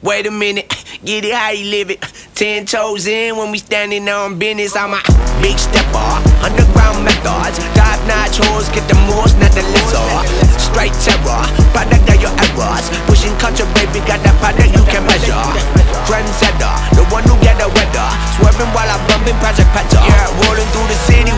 Wait a minute, get it how you live it. 10 toes in when we standing on business. I'm a big stepper, underground methods. Top-notch hoes, get the most, not the lesser. Straight terror, product of your errors. Pushing culture, baby, got that product you can measure. Trendsetter, the one who get the weather. Swerving while I'm bumping Project Petter. Yeah, rolling through the city